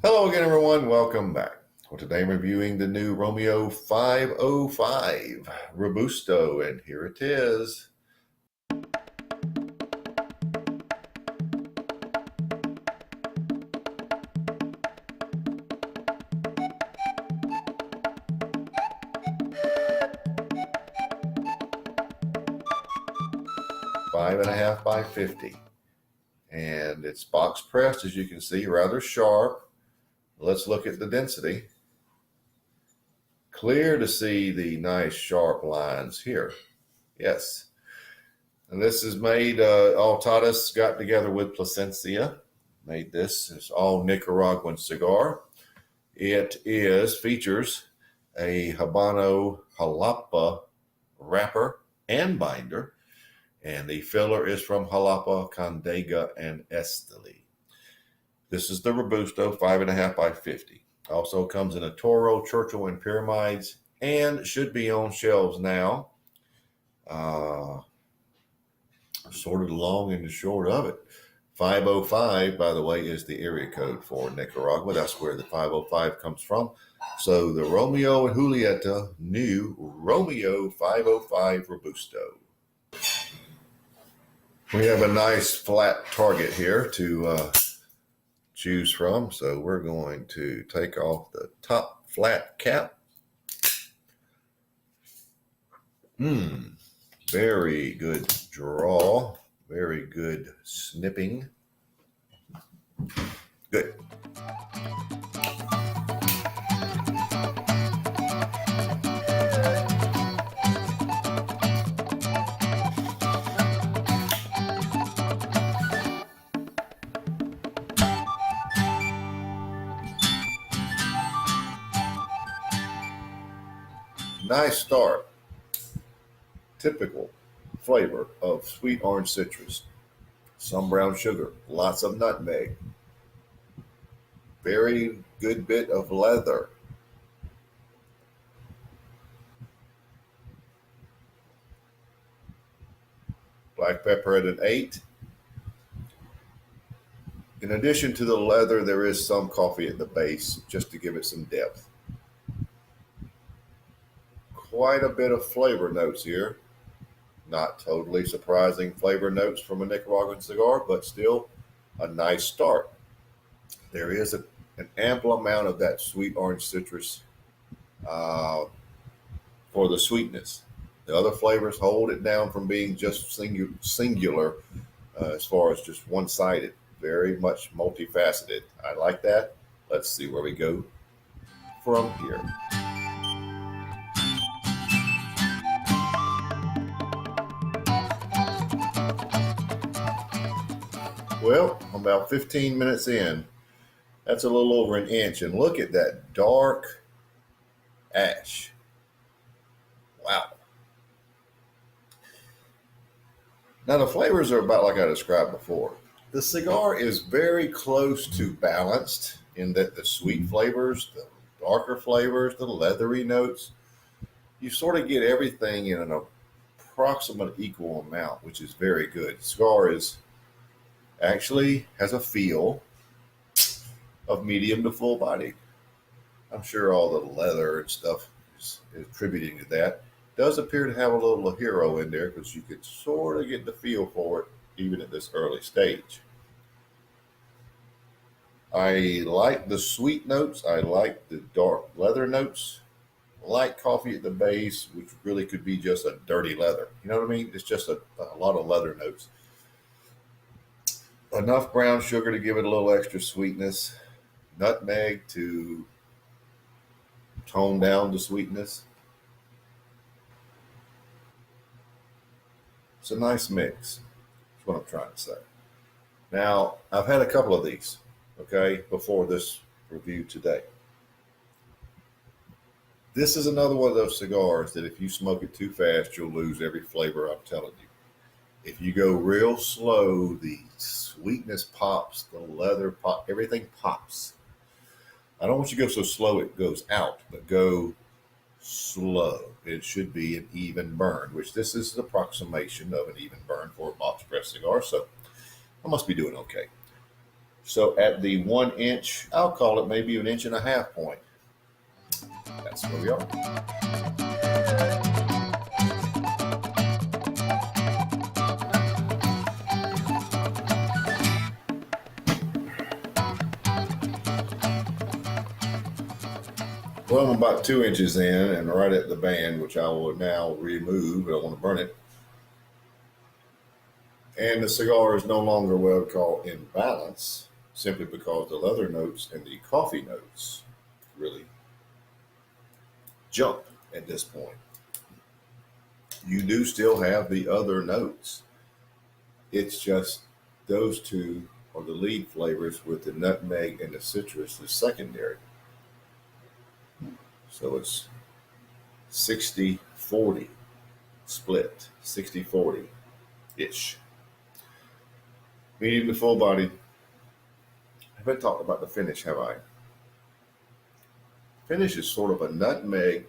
Hello again, everyone. Welcome back. Well, today I'm reviewing the new Romeo 505 Robusto, and here it is. Five and a half by 50. And it's box pressed, as you can see, rather sharp. Let's look at the density. Clear to see the nice sharp lines here. Yes. And this is made, Altadas got together with Plasencia, made this. It's all Nicaraguan cigar. It features a Habano Jalapa wrapper and binder, and the filler is from Jalapa, Condega, and Esteli. This is the Robusto 5.5 by 50. Also comes in a Toro, Churchill, and Pyramids, and should be on shelves now. Sort of the long and the short of it. 505, by the way, is the area code for Nicaragua. That's where the 505 comes from. So the Romeo and Julieta new Romeo 505 Robusto. We have a nice flat target here to choose from. So we're going to take off the top flat cap. Very good draw. Very good snipping. Good. Nice start. Typical flavor of sweet orange citrus, some brown sugar, lots of nutmeg, very good bit of leather. Black pepper at an 8. In addition to the leather, there is some coffee at the base just to give it some depth. Quite a bit of flavor notes here. Not totally surprising flavor notes from a Nicaraguan cigar, but still a nice start. There is an ample amount of that sweet orange citrus for the sweetness. The other flavors hold it down from being just singular as far as just one-sided. Very much multifaceted. I like that. Let's see where we go from here. Well, I'm about 15 minutes in. That's a little over an inch. And look at that dark ash. Wow. Now, the flavors are about like I described before. The cigar is very close to balanced in that the sweet flavors, the darker flavors, the leathery notes, you sort of get everything in an approximate equal amount, which is very good. The cigar actually has a feel of medium to full body. I'm sure all the leather and stuff is attributing to that. Does appear to have a little hero in there because you could sort of get the feel for it even at this early stage. I like the sweet notes. I like the dark leather notes. Light coffee at the base, which really could be just a dirty leather. You know what I mean? It's just a lot of leather notes. Enough brown sugar to give it a little extra sweetness. Nutmeg to tone down the sweetness. It's a nice mix. That's what I'm trying to say. Now, I've had a couple of these, okay, before this review today. This is another one of those cigars that if you smoke it too fast, you'll lose every flavor, I'm telling you. If you go real slow, the sweetness pops, the leather pop, everything pops. I don't want you to go so slow it goes out, but go slow. It should be an even burn, which this is an approximation of an even burn for a box press cigar, so I must be doing okay. So at the 1 inch, I'll call it maybe an inch and a half point. That's where we are. Well, I'm about 2 inches in and right at the band, which I will now remove. I don't want to burn it. And the cigar is no longer what I would call in balance, simply because the leather notes and the coffee notes really jump at this point. You do still have the other notes. It's just those two are the lead flavors, with the nutmeg and the citrus is secondary. So it's 60-40 split, 60-40-ish. Medium to full body. I haven't talked about the finish, have I? Finish is sort of a nutmeg.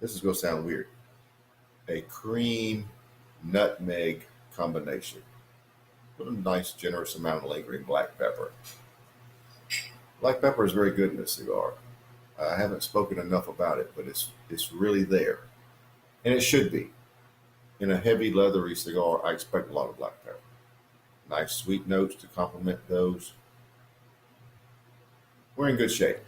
This is going to sound weird. A cream nutmeg combination with a nice generous amount of lingering black pepper. Black pepper is very good in this cigar. I haven't spoken enough about it, but it's really there. And it should be. In a heavy leathery cigar, I expect a lot of black pepper. Nice sweet notes to complement those. We're in good shape.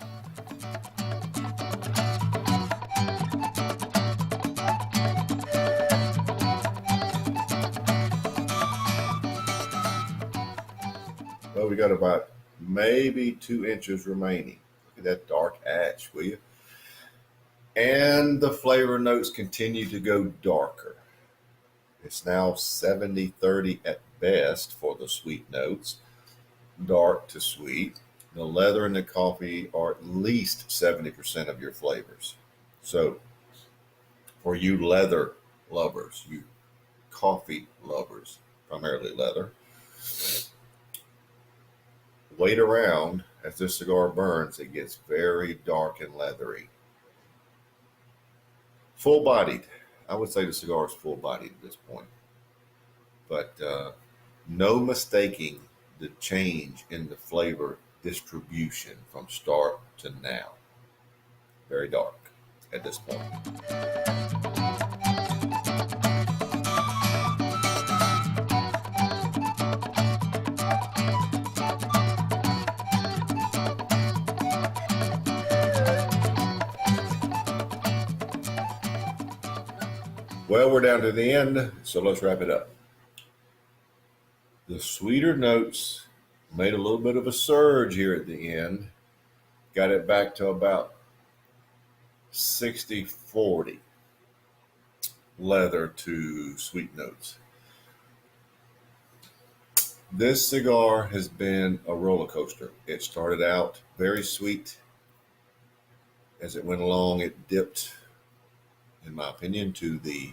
Well, we got about maybe 2 inches remaining. Look at that dark ash, will you? And the flavor notes continue to go darker. It's now 70-30 at best for the sweet notes, dark to sweet. The leather and the coffee are at least 70% of your flavors. So for you leather lovers, you coffee lovers, primarily leather, wait around. As this cigar burns, it gets very dark and leathery. Full-bodied. I would say the cigar is full-bodied at this point. But no mistaking the change in the flavor distribution from start to now. Very dark at this point. Well, we're down to the end, so let's wrap it up. The sweeter notes made a little bit of a surge here at the end. Got it back to about 60-40 leather to sweet notes. This cigar has been a roller coaster. It started out very sweet. As it went along, it dipped, in my opinion, to the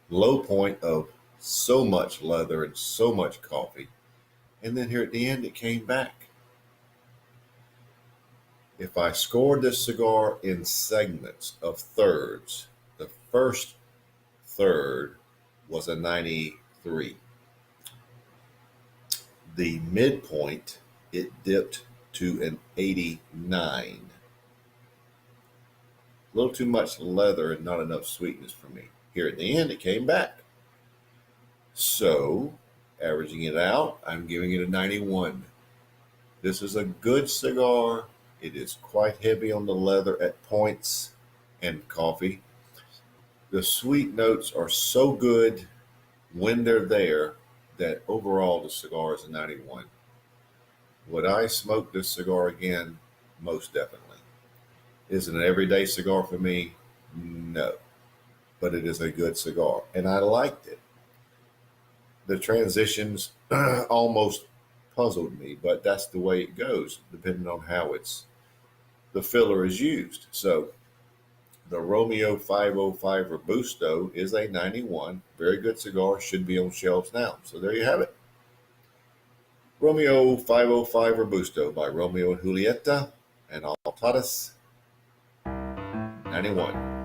low point of so much leather and so much coffee. And then here at the end, it came back. If I scored this cigar in segments of thirds, the first third was a 93. The midpoint, it dipped to an 89. A little too much leather and not enough sweetness for me. Here at the end, it came back. So, averaging it out, I'm giving it a 91. This is a good cigar. It is quite heavy on the leather at points and coffee. The sweet notes are so good when they're there that overall the cigar is a 91. Would I smoke this cigar again? Most definitely. Is it an everyday cigar for me? No. But it is a good cigar, and I liked it. The transitions almost puzzled me, but that's the way it goes, depending on how the filler is used. So the Romeo 505 Robusto is a 91. Very good cigar, should be on shelves now. So there you have it. Romeo 505 Robusto by Romeo and Julieta and Altadas, 91.